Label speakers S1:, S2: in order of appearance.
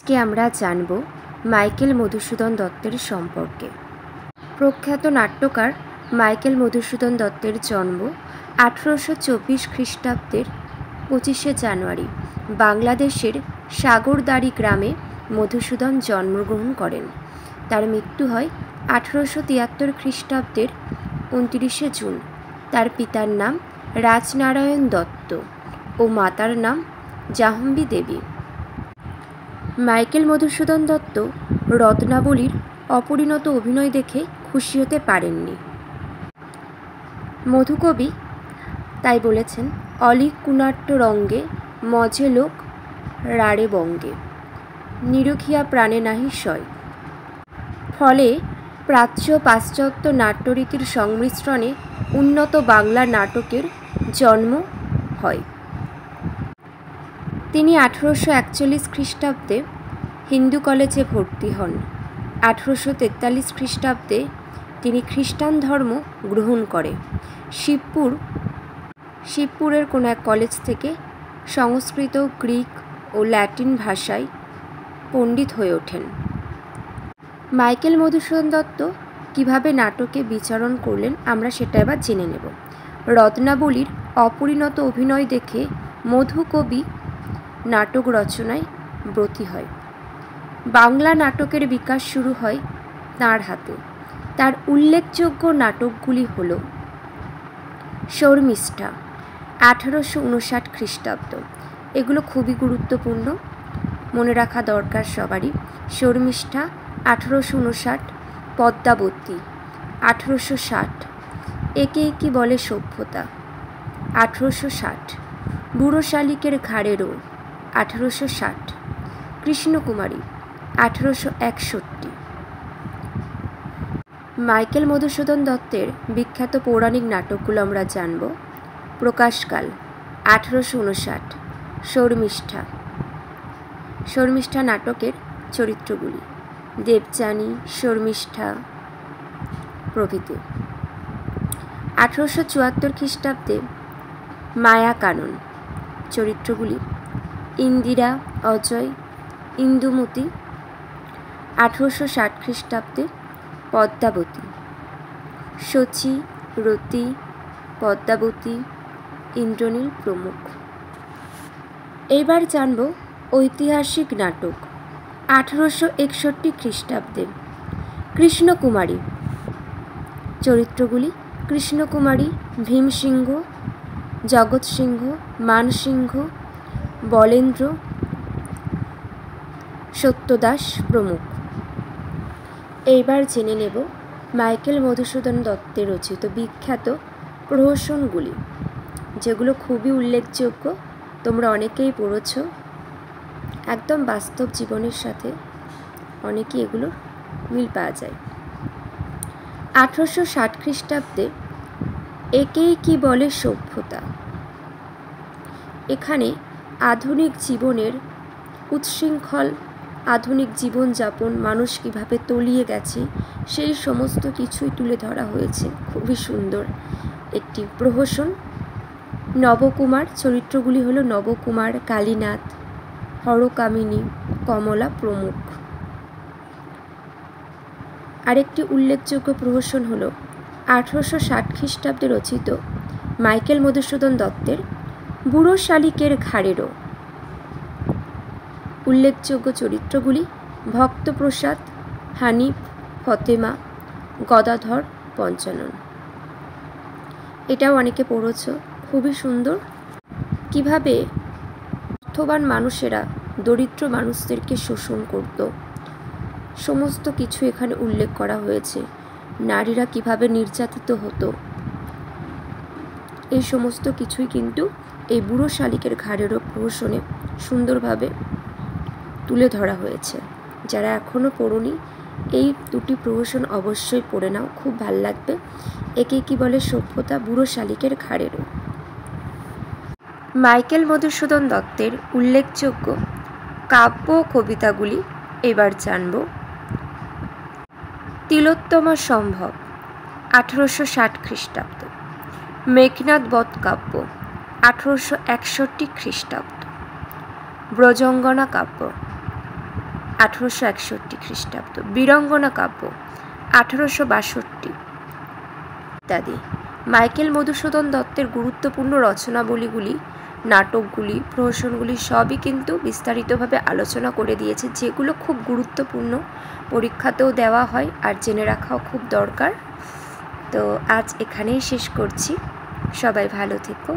S1: আজকে আমরা জানব মাইকেল মধুসূদন দত্তের সম্পর্কে। প্রখ্যাত নাট্যকার মাইকেল মধুসূদন দত্তের জন্ম 1824 খ্রিস্টাব্দের 25শে জানুয়ারি বাংলাদেশের সাগরদাড়ি গ্রামে মধুসূদন জন্মগ্রহণ করেন। তার মৃত্যু হয় 1873 খ্রিস্টাব্দের 29শে জুন। তার পিতার নাম রাজনারায়ণ দত্ত ও মাতার নাম জাহ্নবী দেবী। মাইকেল মধুসূদন দত্ত রত্নাবলীর অপরিণত অভিনয় দেখে খুশি হতে পারেননি। মধুকবি তাই বলেছেন, অলিক কুনাট্য রঙ্গে মজে লোক রাড়ে বঙ্গে, নিরখিয়া প্রাণে নাহি সয়। ফলে প্রাচ্য পাশ্চাত্য নাট্যরীতির সংমিশ্রণে উন্নত বাংলা নাটকের জন্ম হয়। তিনি 1841 খ্রিস্টাব্দে হিন্দু কলেজে ভর্তি হন। 1843 খ্রিস্টাব্দে তিনি খ্রিস্টান ধর্ম গ্রহণ করে শিবপুরের কোনো এক কলেজ থেকে সংস্কৃত, গ্রিক ও ল্যাটিন ভাষায় পণ্ডিত হয়ে ওঠেন। মাইকেল মধুসূদন দত্ত কীভাবে নাটকে বিচরণ করলেন আমরা সেটা এবার জেনে নেব। রত্নাবলীর অপরিণত অভিনয় দেখে মধুকবি নাটক রচনায় ব্রতী হয়। বাংলা নাটকের বিকাশ শুরু হয় তাঁর হাতে। তার উল্লেখযোগ্য নাটকগুলি হল শর্মিষ্ঠা 1859 খ্রিস্টাব্দ। এগুলো খুবই গুরুত্বপূর্ণ, মনে রাখা দরকার সবারই। শর্মিষ্ঠা 1859, পদ্মাবতী 1860, একে কি বলে সভ্যতা 1860, বুড়ো শালিকের ঘাড়েরও 1860, কৃষ্ণকুমারী 1861। মাইকেল মধুসূদন দত্তের বিখ্যাত পৌরাণিক নাটকগুলো আমরা জানব। প্রকাশকাল 1859, শর্মিষ্ঠা নাটকের চরিত্রগুলি দেবযানী, শর্মিষ্ঠা প্রভৃতি। 1874 খ্রিস্টাব্দে মায়াকানন চরিত্রগুলি ইন্দিরা, অজয়, ইন্দুমতি। 1860 খ্রিস্টাব্দে পদ্মাবতী, শচী, রতি, পদ্মাবতী, ইন্দ্রনীল প্রমুখ। এইবার জানব ঐতিহাসিক নাটক। 1861 খ্রিস্টাব্দে কৃষ্ণকুমারী চরিত্রগুলি কৃষ্ণকুমারী, ভীমসিংহ, জগৎসিংহ, মানসিংহ, বলেন্দ্র, সত্যদাস প্রমুখ। এইবার জেনে নেব মাইকেল মধুসূদন দত্তের রচিত বিখ্যাত প্রহসনগুলি, যেগুলো খুবই উল্লেখযোগ্য। তোমরা অনেকেই পড়েছ, একদম বাস্তব জীবনের সাথে অনেকেই এগুলোর মিল পাওয়া যায়। 1860 খ্রিস্টাব্দে একেই কি বলে সভ্যতা। এখানে আধুনিক জীবনের উচ্ছৃঙ্খল, আধুনিক জীবনযাপন, মানুষ কীভাবে তলিয়ে গেছে সেই সমস্ত কিছুই তুলে ধরা হয়েছে। খুবই সুন্দর একটি প্রহসন। নবকুমার চরিত্রগুলি হলো নবকুমার, কালীনাথ, হরকামিনী, কমলা প্রমুখ। আরেকটি উল্লেখযোগ্য প্রহসন হল 1860 খ্রিস্টাব্দে রচিত মাইকেল মধুসূদন দত্তের বুড়ো শালিকের ঘাড়েরও। উল্লেখযোগ্য চরিত্রগুলি ভক্তপ্রসাদ, হানিফ, ফতেমা, গদাধর, পঞ্চানন। এটাও অনেকে পড়েছ, খুবই সুন্দর। কিভাবে অর্থবান মানুষেরা দরিদ্র মানুষদেরকে শোষণ করত সমস্ত কিছু এখানে উল্লেখ করা হয়েছে। নারীরা কিভাবে নির্যাতিত হতো এই সমস্ত কিছুই কিন্তু এই বুড়ো শালিকের ঘাড়েরও প্রহসনে সুন্দরভাবে তুলে ধরা হয়েছে। যারা এখনও পড়োনি এই দুটি প্রহসন অবশ্যই পড়ে নাও, খুব ভাল লাগবে। একে কি বলে সভ্যতা, বুড়ো শালিকের ঘাড়েরও। মাইকেল মধুসূদন দত্তের উল্লেখযোগ্য কাব্য কবিতাগুলি এবার জানব। তিলোত্তমা সম্ভব 1860 খ্রিস্টাব্দ, মেঘনাদ বধ কাব্য 1861 খ্রিস্টাব্দ, ব্রজঙ্গনা কাব্য 1861 খ্রিস্টাব্দ, বীরাঙ্গনা কাব্য 1862 ইত্যাদি। মাইকেল মধুসূদন দত্তের গুরুত্বপূর্ণ রচনাবলীগুলি, নাটকগুলি, প্রহসনগুলি সবই কিন্তু বিস্তারিতভাবে আলোচনা করে দিয়েছে, যেগুলো খুব গুরুত্বপূর্ণ, পরীক্ষাতেও দেওয়া হয় আর জেনে রাখাও খুব দরকার। তো আজ এখানেই শেষ করছি। সবাই ভালো থেকো।